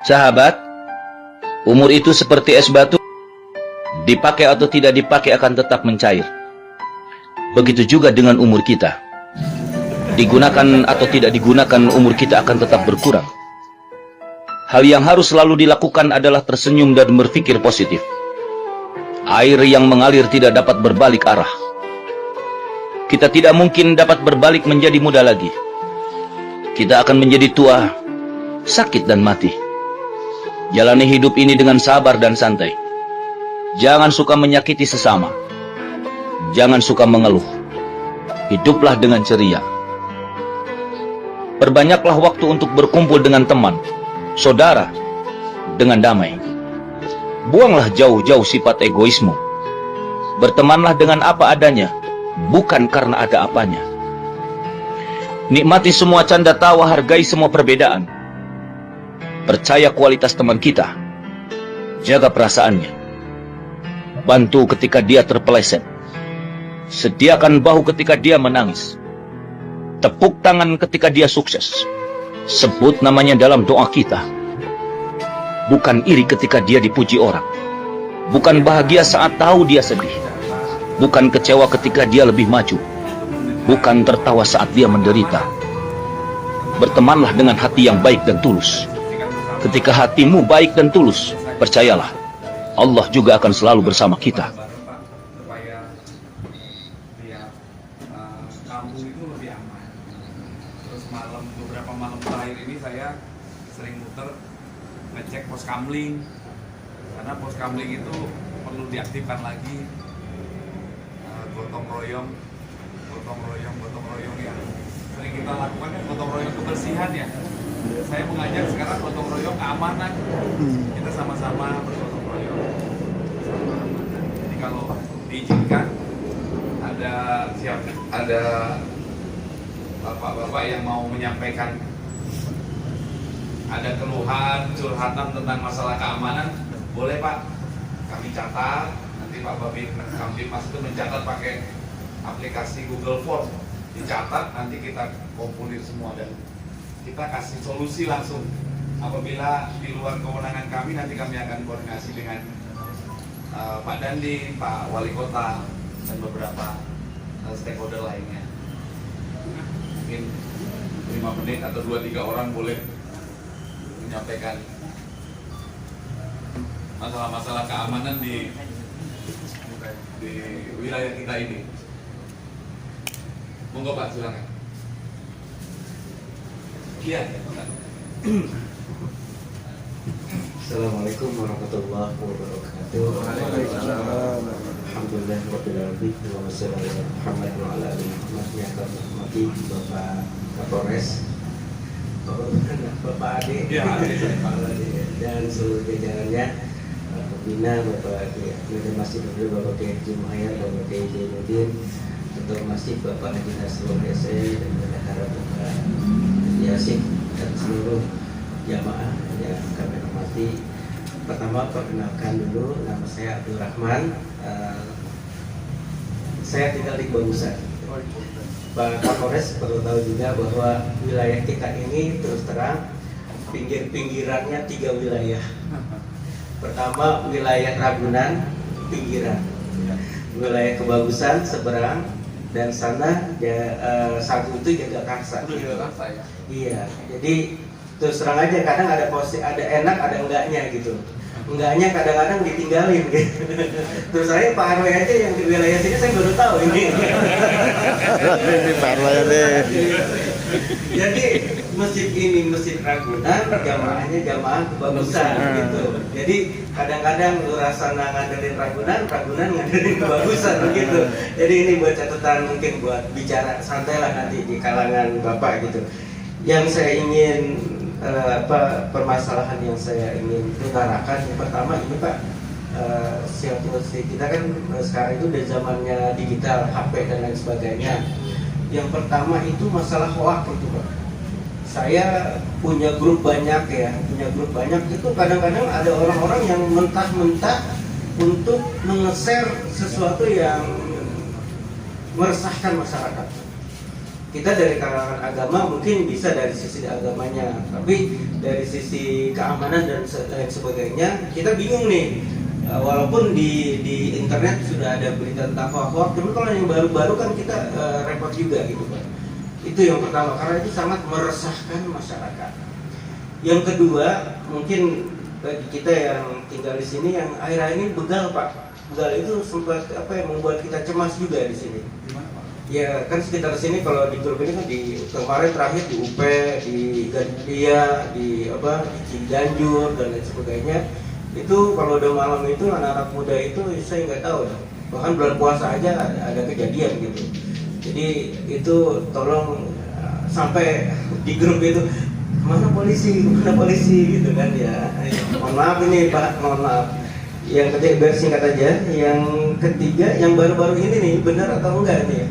Sahabat, umur itu seperti es batu, dipakai atau tidak dipakai akan tetap mencair. Begitu juga dengan umur kita. Digunakan atau tidak digunakan, umur kita akan tetap berkurang. Hal yang harus selalu dilakukan adalah tersenyum dan berpikir positif. Air yang mengalir tidak dapat berbalik arah. Kita tidak mungkin dapat berbalik menjadi muda lagi. Kita akan menjadi tua, sakit dan mati. Jalani hidup ini dengan sabar dan santai. Jangan suka menyakiti sesama. Jangan suka mengeluh. Hiduplah dengan ceria. Perbanyaklah waktu untuk berkumpul dengan teman, saudara, dengan damai. Buanglah jauh-jauh sifat egoisme. Bertemanlah dengan apa adanya, bukan karena ada apanya. Nikmati semua canda tawa, hargai semua perbedaan. Percaya kualitas teman kita. Jaga perasaannya. Bantu ketika dia terpeleset. Sediakan bahu ketika dia menangis. Tepuk tangan ketika dia sukses. Sebut namanya dalam doa kita. Bukan iri ketika dia dipuji orang. Bukan bahagia saat tahu dia sedih. Bukan kecewa ketika dia lebih maju. Bukan tertawa saat dia menderita. Bertemanlah dengan hati yang baik dan tulus. Ketika hatimu baik dan tulus, percayalah, Allah juga akan selalu bersama kita. Supaya kampung itu lebih aman. Terus beberapa malam terakhir ini saya sering muter ngecek pos kamling, karena pos kamling itu perlu diaktifkan lagi. Gotong royong yang sering kita lakukan kan gotong royong kebersihan ya. Saya mengajak sekarang gotong royong keamanan. Kita sama-sama bergotong royong. Jadi kalau diizinkan ada bapak-bapak yang mau menyampaikan ada keluhan, curhatan tentang masalah keamanan, boleh Pak, kami catat. Nanti Pak Babin Kamtipmas itu mencatat pakai aplikasi Google Form, dicatat, nanti kita kompolir semua dan kita kasih solusi langsung. Apabila di luar kewenangan kami, nanti kami akan koordinasi dengan Pak Dandi, Pak Wali Kota, dan beberapa stakeholder lainnya. Mungkin 5 menit atau 2-3 orang boleh menyampaikan masalah-masalah keamanan di wilayah kita ini. Monggo Pak, silakan. Iya. Assalamualaikum warahmatullahi wabarakatuh. Waalaikumsalam. Alhamdulillah rabbil alamin wa sallallahu ala Muhammad wa ala ali Muhammad. Yang kami hormati Bapak Kapolres, Bapak Ade, dan seluruh jajarannya, pembina, Bapak Ketua Masjid, Bapak Kiai Jumayah, Bapak Kiai Jainuddin, Ketua Masjid Bapak Haji Nasrul Ese, dan Bendahara Bapak Yasin, dan seluruh jamaah yang kami hormati. Pertama, perkenalkan dulu, nama saya Abdul Rahman. Saya tinggal di Bagusan. Pak Kapolres perlu tahu juga bahwa wilayah kita ini terus terang pinggirannya 3 wilayah. Pertama, wilayah Ragunan pinggiran, wilayah Kebagusan seberang, dan sana satu itu Jagakarsa. Iya, jadi terus terang aja kadang ada enak ada enggaknya gitu. Enggaknya kadang-kadang ditinggalin gitu. Terus saya Pak RW aja yang di wilayah sini saya baru tahu ini. Ini Pak RW deh. Jadi masjid Ragunan, jamaahnya jamaah Kebagusan gitu. Jadi kadang-kadang Lurasana ngandelin Ragunan ngandelin Kebagusan begitu. Jadi ini buat catatan, mungkin buat bicara santai lah nanti di kalangan Bapak gitu. Yang saya ingin permasalahan yang saya ingin utarakan, yang pertama ini Pak, situasi kita kan sekarang itu udah zamannya digital, HP dan lain sebagainya. Yang pertama itu masalah hoak itu Pak. Saya punya grup banyak itu kadang-kadang ada orang-orang yang mentah-mentah untuk menge-share sesuatu yang meresahkan masyarakat. kita dari kalangan agama mungkin bisa dari sisi agamanya, tapi dari sisi keamanan dan lain sebagainya kita bingung nih. Walaupun di internet sudah ada berita tentang hoax, tapi kalau yang baru-baru kan kita repot juga gitu Pak. Itu yang pertama, karena itu sangat meresahkan masyarakat. Yang kedua, mungkin bagi kita yang tinggal di sini yang akhir-akhir ini begal Pak. Begal itu sempat membuat kita cemas juga di sini. Ya kan sekitar sini kalau di grup ini kan di kemarin terakhir di UP, di Gandia, di Ciganjur dan lain sebagainya. Itu kalau udah malam itu anak-anak muda itu saya nggak tahu, bahkan bulan puasa aja ada kejadian gitu. Jadi itu tolong sampai di grup itu mana polisi gitu kan ya. Mohon maaf ini Pak, mohon maaf. Yang ketiga biar singkat aja. Yang ketiga yang baru-baru ini nih benar atau enggak nih?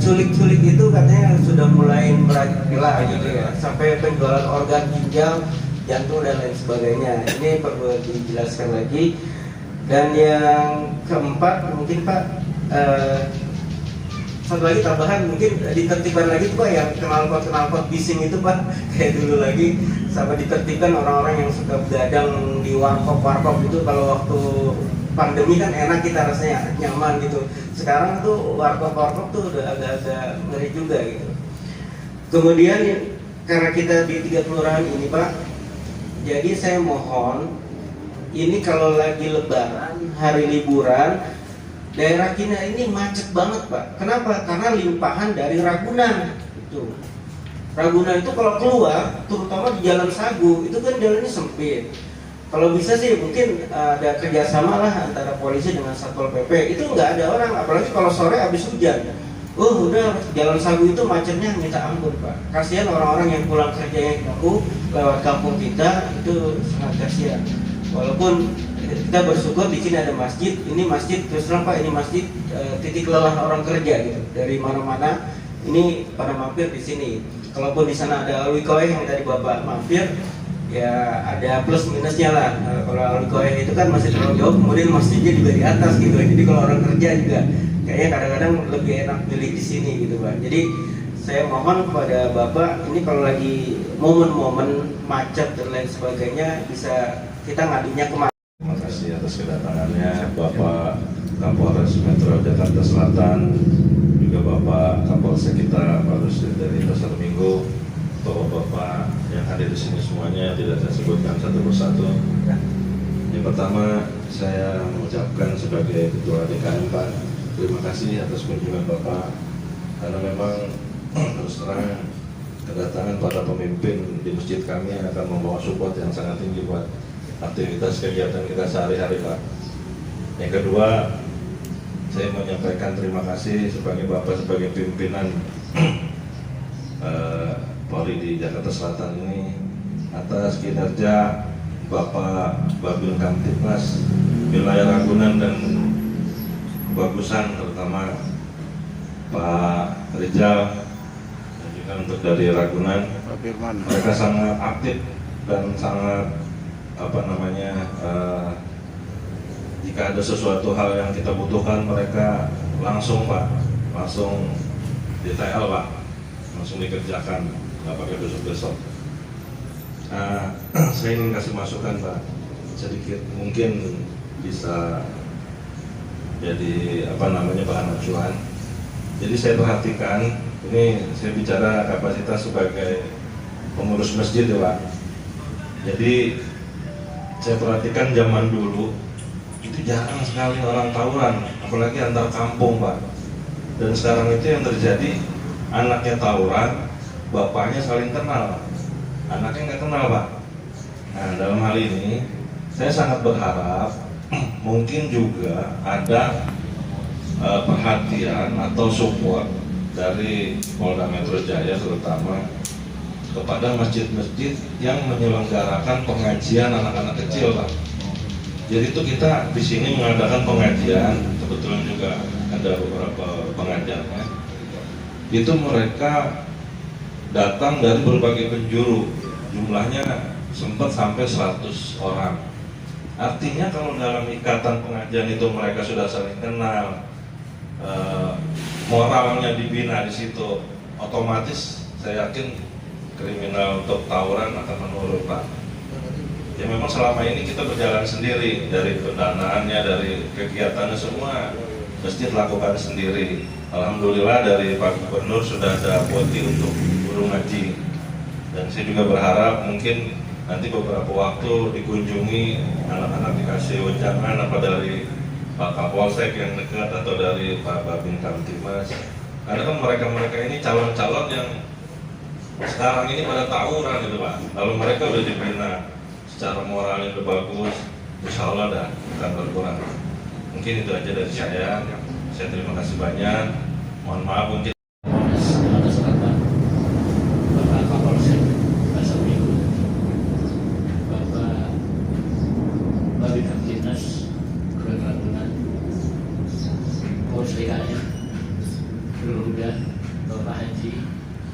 Culik-culik itu katanya sudah mulai merajalela gitu ya, sampai penjualan organ ginjal, jantung dan lain sebagainya. Ini perlu dijelaskan lagi. Dan yang keempat mungkin Pak, satu lagi tambahan mungkin ditertibkan lagi Pak yang knalpot bising itu Pak, kayak dulu lagi, sampai ditertibkan orang-orang yang suka begadang di warkop itu. Kalau waktu pandemi kan enak kita rasanya nyaman gitu. Sekarang tuh warkop tuh udah agak-agak ngeri juga gitu. Kemudian karena kita di 3 kelurahan ini Pak, jadi saya mohon ini kalau lagi lebaran, hari liburan, daerah kita ini macet banget Pak. Kenapa? Karena limpahan dari Ragunan itu. Ragunan itu kalau keluar, terutama di Jalan Sagu, itu kan jalannya sempit. Kalau bisa sih mungkin ada kerjasama lah antara polisi dengan Satpol PP. Itu nggak ada orang, apalagi kalau sore habis hujan. Udah Jalan Sagu itu macetnya minta ampun Pak. Kasihan orang-orang yang pulang kerjanya jauh lewat kampung kita, itu sangat kasihan. Walaupun kita bersyukur di sini ada masjid. Ini masjid terus terang Pak, ini masjid titik lelah orang kerja gitu. Dari mana-mana ini pada mampir di sini. Kalaupun di sana ada Alwikoy yang tadi Bapak mampir, ya ada plus minusnya lah. Kalau Alwikoy itu kan masih terlalu jauh, kemudian masjidnya juga di atas gitu. Jadi kalau orang kerja juga kayaknya kadang-kadang lebih enak pilih di sini gitu Pak. Jadi saya mohon kepada Bapak, ini kalau lagi momen-momen macet dan lain sebagainya bisa kita ngadunya kemana? Terima kasih atas kedatangannya Bapak Kapolres Metro Jakarta Selatan, juga Bapak Kapolsek kita Pak Rusdi dari Pasar Minggu, Bapak-bapak yang hadir di sini semuanya tidak saya sebutkan satu persatu. Yang pertama saya mengucapkan sebagai Ketua DKM Pak, terima kasih atas kunjungan Bapak, karena memang terus terang kedatangan para pemimpin di masjid kami akan membawa support yang sangat tinggi buat aktivitas kegiatan kita sehari-hari Pak. Yang kedua, saya menyampaikan terima kasih sebagai Bapak sebagai pimpinan Polri di Jakarta Selatan ini atas kinerja Bapak Babil Kamtibmas wilayah Ragunan dan Kebagusan, terutama Pak Rizal dan juga untuk dari Ragunan. Mereka sangat aktif dan sangat jika ada sesuatu hal yang kita butuhkan mereka langsung Pak, langsung detail Pak, langsung dikerjakan, nggak pakai besok-besok. Saya ingin kasih masukan Pak, sedikit mungkin bisa jadi bahan acuan. Jadi saya perhatikan, ini saya bicara kapasitas sebagai pengurus masjid ya Pak. Jadi saya perhatikan zaman dulu itu jarang sekali orang tawuran, apalagi antar kampung Pak. Dan sekarang itu yang terjadi, anaknya tawuran, bapaknya saling kenal, anaknya nggak kenal Pak. Nah dalam hal ini saya sangat berharap mungkin juga ada perhatian atau support dari Polda Metro Jaya terutama kepada masjid-masjid yang menyelenggarakan pengajian anak-anak kecil Pak. Jadi itu kita di sini mengadakan pengajian, kebetulan juga ada beberapa pengajarnya. Itu mereka datang dari berbagai penjuru, jumlahnya sempat sampai 100 orang. Artinya kalau dalam ikatan pengajian itu mereka sudah saling kenal, moralnya dibina di situ, otomatis saya yakin kriminal untuk tawuran akan menurun, Pak. Ya memang selama ini kita berjalan sendiri, dari pendanaannya, dari kegiatannya semua mesti dilakukan sendiri. Alhamdulillah dari Pak Gubernur sudah ada kuoti untuk guru ngaji. Dan saya juga berharap mungkin nanti beberapa waktu dikunjungi anak-anak, dikasih wejangan apa dari Pak Kapolsek yang dekat atau dari Pak Babin Kamtimas. Karena kan mereka-mereka ini calon-calon yang sekarang ini pada tawuran gitu, Pak. Lalu mereka udah dibina secara moralnya udah bagus, insya Allah dah akan berkurang. Mungkin itu aja dari saya. Saya terima kasih banyak. Mohon maaf mungkin. Atas arahan Bapak Kapolsek Pasar Minggu, Bapak Babin Kamtibmas Kelurahan Ragunan, Polres DKI, Keluarga, Bapak Haji,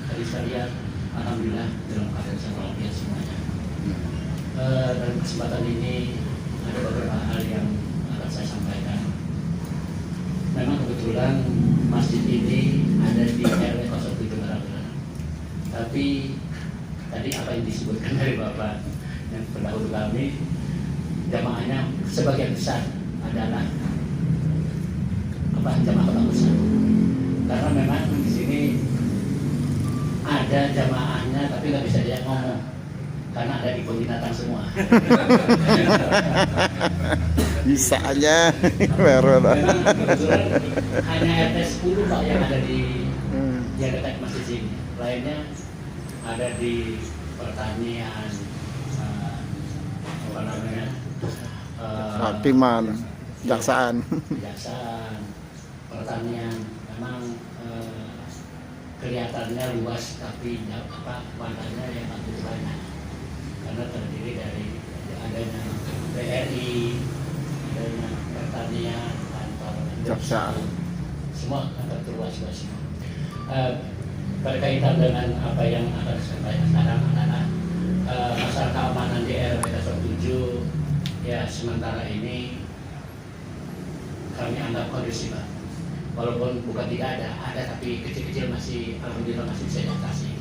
tadi sekalian, alhamdulillah dalam keadaan sehat walafiat semuanya. Dalam kesempatan ini ada beberapa hal yang akan saya sampaikan. Memang kebetulan masjid ini ada di RW 07 Ragunan. Tapi tadi apa yang disebutkan dari Bapak yang pendahulu kami, jamaahnya sebagian besar adalah jamaah kota besar. Karena memang di sini ada jamaahnya tapi nggak bisa diajak ngomong karena ada di binatang semua. Bisa aja. Baru Memang kebetulan hanya RT 10 Pak yang ada di yang dekat masjid sini. Lainnya ada di pertanian, apa namanya, Hakiman, jaksaan. kejaksaan, pertanian. Memang kelihatannya luas tapi warnanya yang begitu banyak karena terdiri dari adanya BRI, adanya pertanian, kantor Jaksaan, semua kantor terluas-luas semua. Berkaitan dengan apa yang akan saya sampaikan sekarang adalah masalah keamanan di RW 07 ya sementara ini kami anggap kondusif, Pak. Walaupun bukan tidak ada tapi kecil-kecil masih alhamdulillah masih bisa diatasi.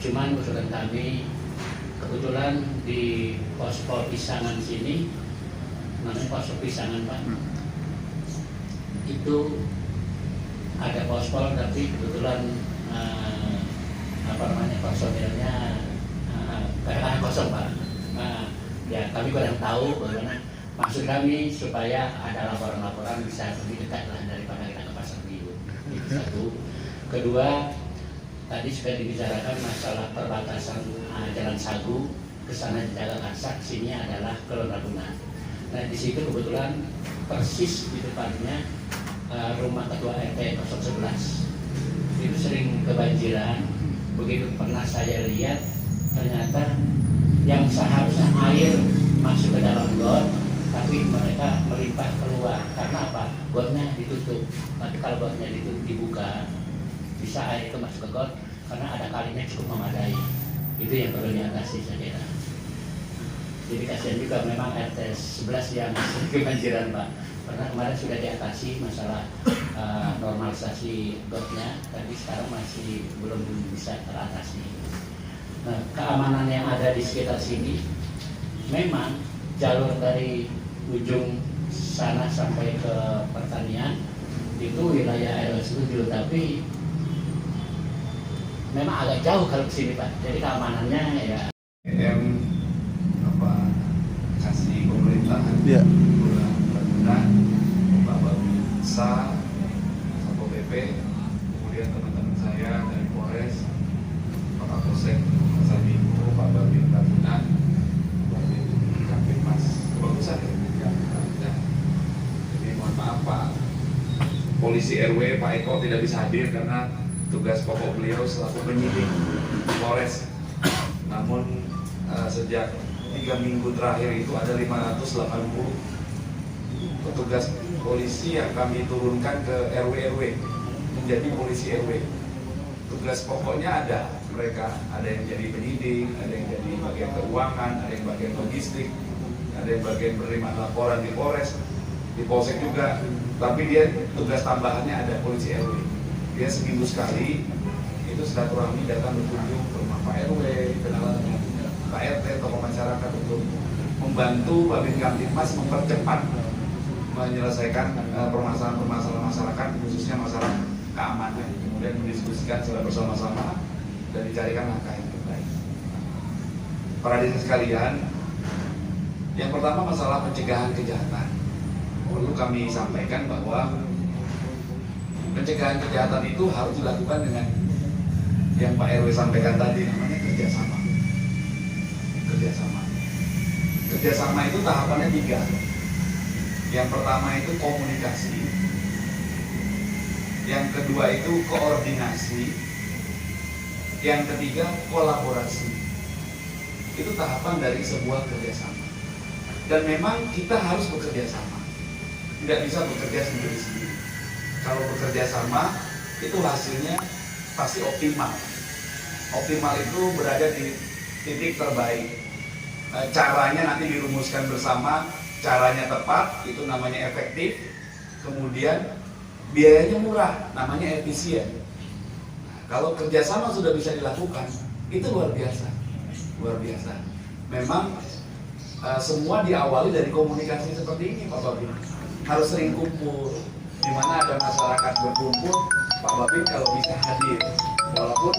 Cuman usulan kami kebetulan di Pospol Pisangan sini, namanya Pospol Pisangan, Pak. Itu ada pospol tapi kebetulan personilnya kadang-kadang kosong, Pak. Ya kami kurang tahu bagaimana. Maksud kami supaya ada laporan-laporan bisa lebih dekat lah daripada kita ke Pasar Minggu. Itu satu. Kedua, tadi sudah dibicarakan masalah perbatasan Jalan Sagu ke sana Jalan Karsak, sini adalah Kelurahan Ragunan. Nah di situ kebetulan persis di depannya rumah ketua RT 011. Itu sering kebanjiran. Begitu pernah saya lihat ternyata yang seharusnya air masuk ke dalam got tapi mereka melimpah keluar karena apa? Gotnya ditutup. Tapi kalau gotnya dibuka, bisa air itu masuk ke got karena ada kalinya cukup memadai. Itu yang perlu diatasi saya kira. Jadi kasihan juga memang RT 11 yang kebanjiran, Pak. Karena kemarin sudah diatasi masalah normalisasi gotnya, tapi sekarang masih belum bisa teratasi. Nah, keamanan yang ada di sekitar sini, memang jalur dari ujung sana sampai ke pertanian itu wilayah RW 7, tapi memang agak jauh kalau ke sini, Pak. Jadi keamanannya ya Kasih pemerintahan Iya. Ragunan, Pak Babinsa, Satpol PP, kemudian teman-teman saya dari Polres, Pak Kapolsek Pasar Minggu, Pak Babin Ragunan, Babin Kamtibmas, kebagusan ya. Jadi mohon maaf Pak Polisi RW Pak Eko tidak bisa hadir karena tugas pokok beliau selaku penyidik Polres. Namun sejak 3 minggu terakhir itu ada 580 petugas polisi yang kami turunkan ke RW-RW menjadi polisi RW. Tugas pokoknya ada, mereka ada yang jadi penyidik, ada yang jadi bagian keuangan, ada yang bagian logistik, ada yang bagian penerimaan laporan di Polres, di Polsek juga. Tapi dia tugas tambahannya ada polisi RW. Dia seminggu sekali itu itu silaturahmi datang berkunjung ke rumah Pak RW, kenalan dengan Pak RT, tokoh masyarakat untuk membantu Babin Kamtipmas mempercepat menyelesaikan permasalahan-permasalahan masyarakat, khususnya masalah keamanan. Kemudian mendiskusikan secara bersama-sama dan dicarikan langkah yang terbaik. Para hadirin sekalian, yang pertama masalah pencegahan kejahatan. Perlu kami sampaikan bahwa pencegahan kejahatan itu harus dilakukan dengan yang Pak RW sampaikan tadi, namanya kerjasama. Kerjasama. Kerjasama itu tahapannya 3. Yang pertama itu komunikasi. Yang kedua itu koordinasi. Yang ketiga kolaborasi. Itu tahapan dari sebuah kerjasama. Dan memang kita harus bekerja sama. Tidak bisa bekerja sendiri-sendiri. Kalau bekerja sama, itu hasilnya pasti optimal. Optimal itu berada di titik terbaik. Caranya nanti dirumuskan bersama, caranya tepat, itu namanya efektif. Kemudian biayanya murah, namanya efisien. Nah, kalau kerjasama sudah bisa dilakukan, itu luar biasa. Luar biasa. Memang semua diawali dari komunikasi seperti ini, Pak Babin. Harus sering kumpul, di mana ada masyarakat berkumpul, Pak Babin kalau bisa hadir, walaupun